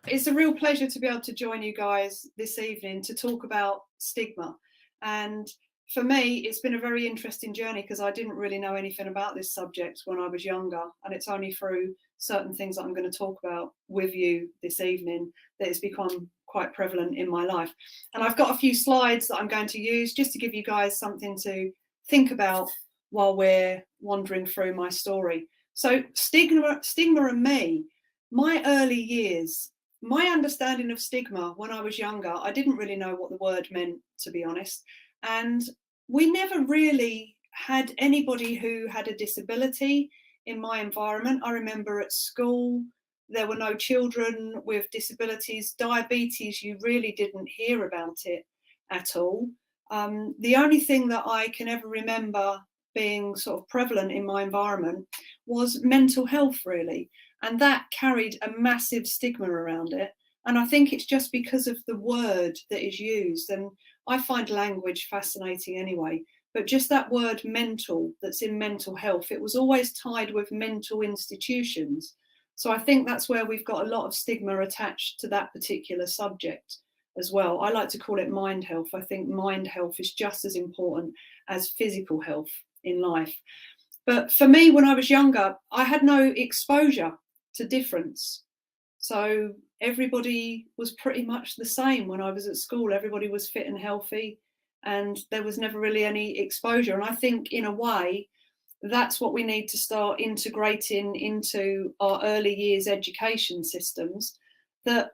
It's a real pleasure to be able to join you guys this evening to talk about stigma. And for me, it's been a very interesting journey because I didn't really know anything about this subject when I was younger. And it's only through certain things that I'm going to talk about with you this evening that it's become quite prevalent in my life. And I've got a few slides that I'm going to use just to give you guys something to think about while we're wandering through my story. So stigma and me, my early years, my understanding of stigma when I was younger, I didn't really know what the word meant, to be honest. And we never really had anybody who had a disability in my environment. I remember at school, there were no children with disabilities. Diabetes, you really didn't hear about it at all. The only thing that I can ever remember being sort of prevalent in my environment was mental health, really. And that carried a massive stigma around it. And I think it's just because of the word that is used. And I find language fascinating anyway. But just that word mental that's in mental health, it was always tied with mental institutions. So I think that's where we've got a lot of stigma attached to that particular subject as well. I like to call it mind health. I think mind health is just as important as physical health in life. But for me, when I was younger, I had no exposure to difference. So everybody was pretty much the same when I was at school. Everybody was fit and healthy, and there was never really any exposure. And I think in a way, that's what we need to start integrating into our early years education systems, that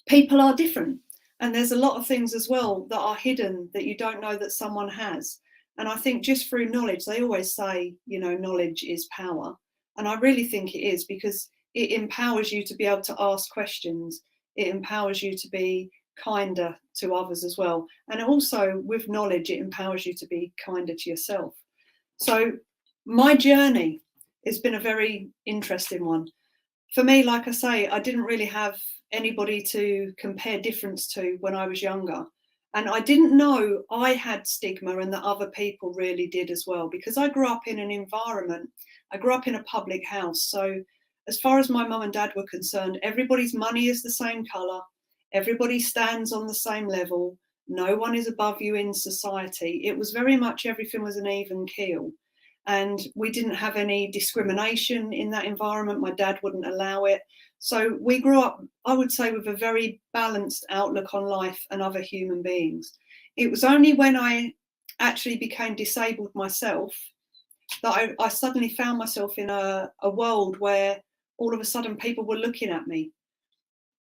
people are different. And there's a lot of things as well that are hidden that you don't know that someone has. And I think just through knowledge, they always say, you know, knowledge is power. And I really think it is, because it empowers you to be able to ask questions. It empowers you to be kinder to others as well. And also with knowledge, it empowers you to be kinder to yourself. So my journey has been a very interesting one. For me, like I say, I didn't really have anybody to compare difference to when I was younger. And I didn't know I had stigma and that other people really did as well, because I grew up in an environment, I grew up in a public house. So as far as my mum and dad were concerned, everybody's money is the same colour, everybody stands on the same level, no one is above you in society. It was very much everything was an even keel. And we didn't have any discrimination in that environment. My dad wouldn't allow it. So we grew up, I would say, with a very balanced outlook on life and other human beings. It was only when I actually became disabled myself that I suddenly found myself in a world where all of a sudden people were looking at me,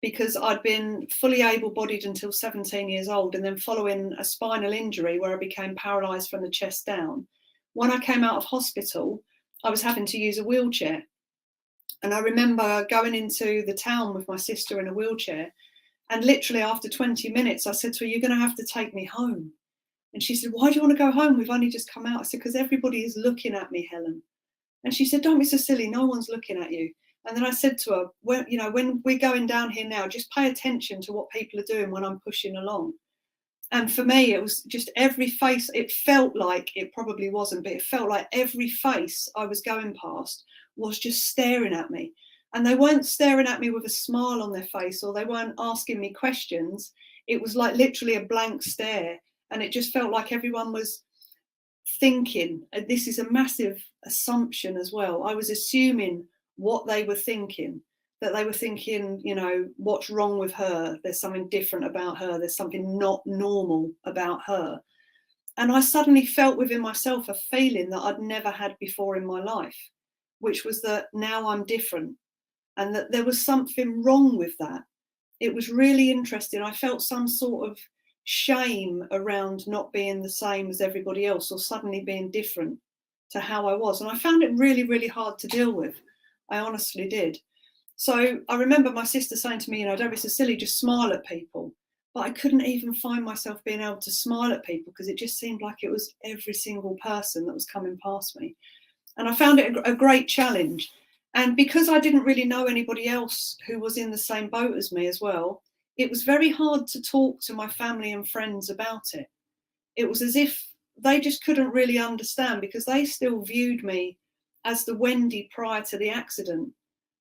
because I'd been fully able-bodied until 17 years old, and then following a spinal injury where I became paralysed from the chest down. When I came out of hospital, I was having to use a wheelchair. And I remember going into the town with my sister in a wheelchair, and literally after 20 minutes, I said to her, "You're going to have to take me home." And she said, "Why do you want to go home? We've only just come out." I said, "Because everybody is looking at me, Helen." And she said, "Don't be so silly. No one's looking at you." And then I said to her, "Well, you know, when we're going down here now, just pay attention to what people are doing when I'm pushing along." And for me, it was just every face, it felt like, it probably wasn't, but it felt like every face I was going past was just staring at me. And they weren't staring at me with a smile on their face, or they weren't asking me questions. It was like literally a blank stare. And it just felt like everyone was thinking. This is a massive assumption as well. I was assuming what they were thinking. That they were thinking, you know, what's wrong with her? There's something different about her. There's something not normal about her. And I suddenly felt within myself a feeling that I'd never had before in my life, which was that now I'm different, and that there was something wrong with that. It was really interesting. I felt some sort of shame around not being the same as everybody else, or suddenly being different to how I was. And I found it really, really hard to deal with. I honestly did. So I remember my sister saying to me, you know, "Don't be so silly, just smile at people." But I couldn't even find myself being able to smile at people, because it just seemed like it was every single person that was coming past me. And I found it a great challenge. And because I didn't really know anybody else who was in the same boat as me as well, it was very hard to talk to my family and friends about it. It was as if they just couldn't really understand, because they still viewed me as the Wendy prior to the accident.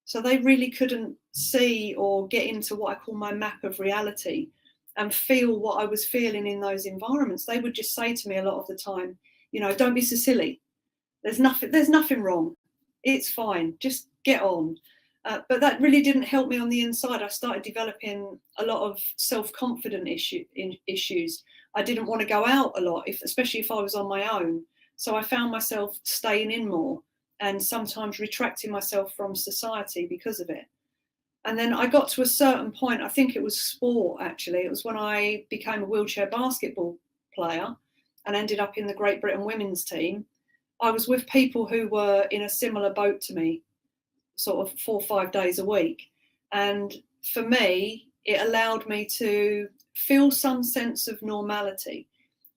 So they really couldn't see or get into what I call my map of reality and feel what I was feeling in those environments. They would just say to me a lot of the time, you know, don't be so silly. There's nothing wrong. It's fine. Just get on. But that really didn't help me on the inside. I started developing a lot of self-confident issues. I didn't want to go out a lot, especially if I was on my own. So I found myself staying in more and sometimes retracting myself from society because of it. And then I got to a certain point, I think it was sport actually. It was when I became a wheelchair basketball player and ended up in the Great Britain women's team. I was with people who were in a similar boat to me, sort of 4 or 5 days a week. And for me, it allowed me to feel some sense of normality,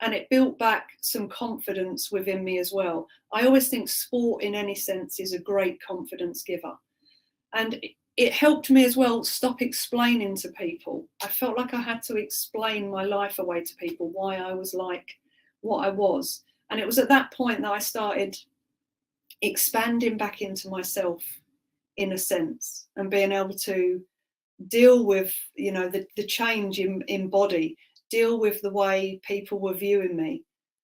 and it built back some confidence within me as well. I always think sport in any sense is a great confidence giver. And it helped me as well stop explaining to people. I felt like I had to explain my life away to people, why I was like what I was. And it was at that point that I started expanding back into myself, in a sense, and being able to deal with, you know, the change in body, deal with the way people were viewing me.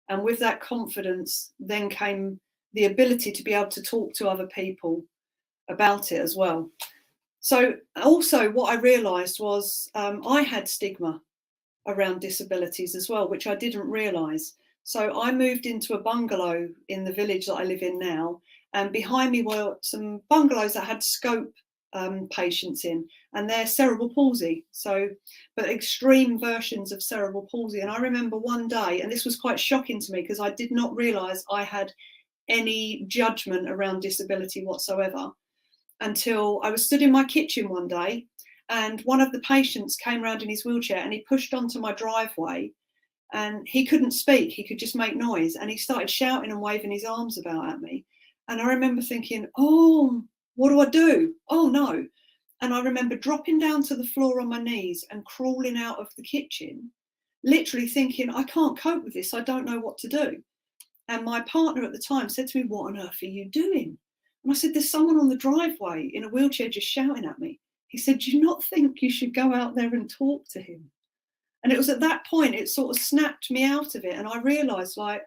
And with that confidence then came the ability to be able to talk to other people about it as well. So also what I realised was I had stigma around disabilities as well, which I didn't realise. So I moved into a bungalow in the village that I live in now, and behind me were some bungalows that had scope patients in, and they're cerebral palsy, so but extreme versions of cerebral palsy. And I remember one day, and this was quite shocking to me because I did not realise I had any judgment around disability whatsoever, until I was stood in my kitchen one day and one of the patients came around in his wheelchair and he pushed onto my driveway, and he couldn't speak, he could just make noise, and he started shouting and waving his arms about at me. And I remember thinking, oh, what do I do? Oh no. And I remember dropping down to the floor on my knees and crawling out of the kitchen, literally thinking, I can't cope with this, I don't know what to do. And my partner at the time said to me, what on earth are you doing? And I said, there's someone on the driveway in a wheelchair just shouting at me. He said, do you not think you should go out there and talk to him? And it was at that point, it sort of snapped me out of it. And I realised, like,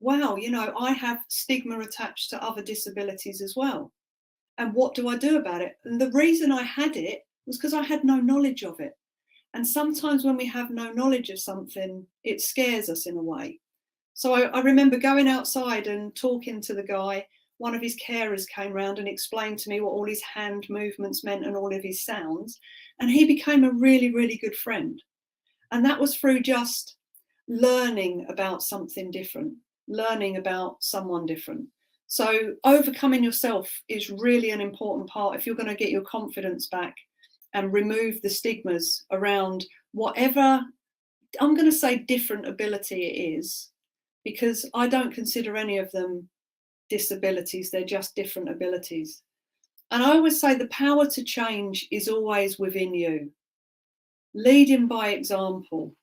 wow, you know, I have stigma attached to other disabilities as well. And what do I do about it? And the reason I had it was because I had no knowledge of it. And sometimes when we have no knowledge of something, it scares us in a way. So I remember going outside and talking to the guy. One of his carers came round and explained to me what all his hand movements meant and all of his sounds. And he became a really, really good friend. And that was through just learning about something different, learning about someone different. So overcoming yourself is really an important part if you're going to get your confidence back and remove the stigmas around whatever, I'm going to say, different ability it is, because I don't consider any of them disabilities, they're just different abilities. And I always say the power to change is always within you. Leading by example,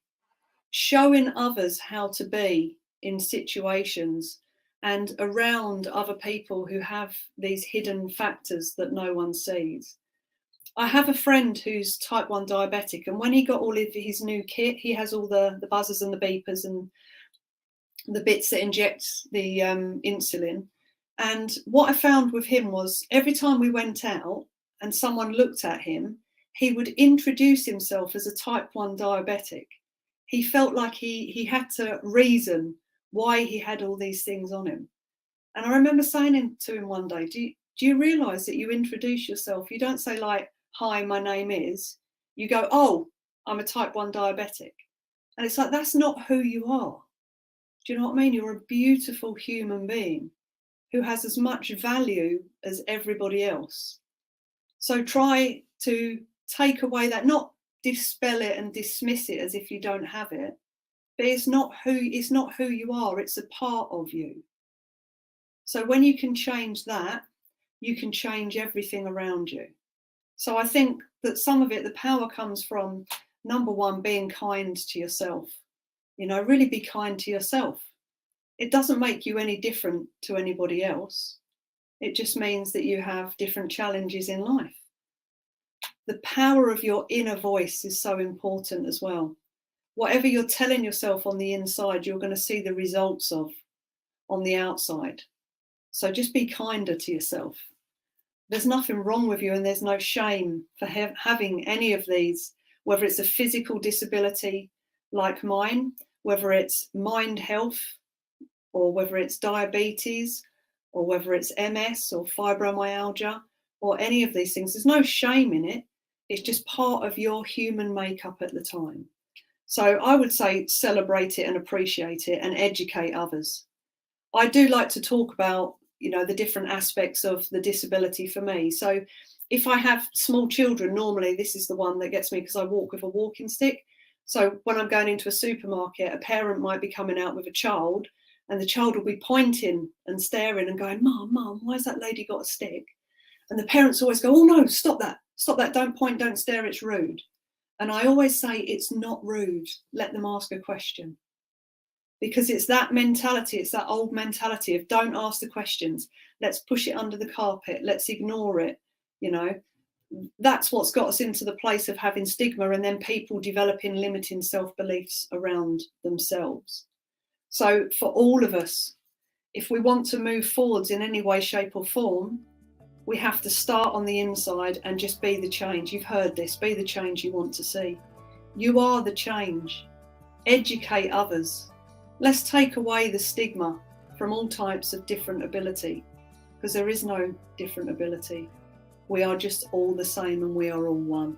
showing others how to be in situations and around other people who have these hidden factors that no one sees. I have a friend who's type 1 diabetic, and when he got all of his new kit, he has all the buzzers and the beepers and the bits that inject the insulin. And what I found with him was every time we went out and someone looked at him, he would introduce himself as a type 1 diabetic. He felt like he had to reason why he had all these things on him. And I remember saying to him one day, do you realise that you introduce yourself? You don't say like, hi, my name is. You go, oh, I'm a type 1 diabetic. And it's like, that's not who you are. Do you know what I mean? You're a beautiful human being who has as much value as everybody else. So try to take away that, not dispel it and dismiss it as if you don't have it, but it's not who you are, it's a part of you. So when you can change that, you can change everything around you. So I think that some of it, the power comes from, number one, being kind to yourself. You know, really be kind to yourself. It doesn't make you any different to anybody else. It just means that you have different challenges in life. The power of your inner voice is so important as well. Whatever you're telling yourself on the inside, you're going to see the results of on the outside. So just be kinder to yourself. There's nothing wrong with you, and there's no shame for having any of these, whether it's a physical disability like mine, whether it's mind health, or whether it's diabetes, or whether it's MS or fibromyalgia, or any of these things. There's no shame in it. It's just part of your human makeup at the time. So I would say celebrate it and appreciate it and educate others. I do like to talk about, the different aspects of the disability for me. So if I have small children, normally this is the one that gets me because I walk with a walking stick. So when I'm going into a supermarket, a parent might be coming out with a child, and the child will be pointing and staring and going, Mum, why has that lady got a stick? And the parents always go, oh no, stop that, don't point, don't stare, it's rude. And I always say it's not rude, let them ask a question. Because it's that mentality, it's that old mentality of don't ask the questions, let's push it under the carpet, let's ignore it, That's what's got us into the place of having stigma, and then people developing limiting self-beliefs around themselves. So for all of us, if we want to move forwards in any way, shape or form, we have to start on the inside and just be the change. You've heard this, be the change you want to see. You are the change. Educate others. Let's take away the stigma from all types of different ability, because there is no different ability. We are just all the same, and we are all one.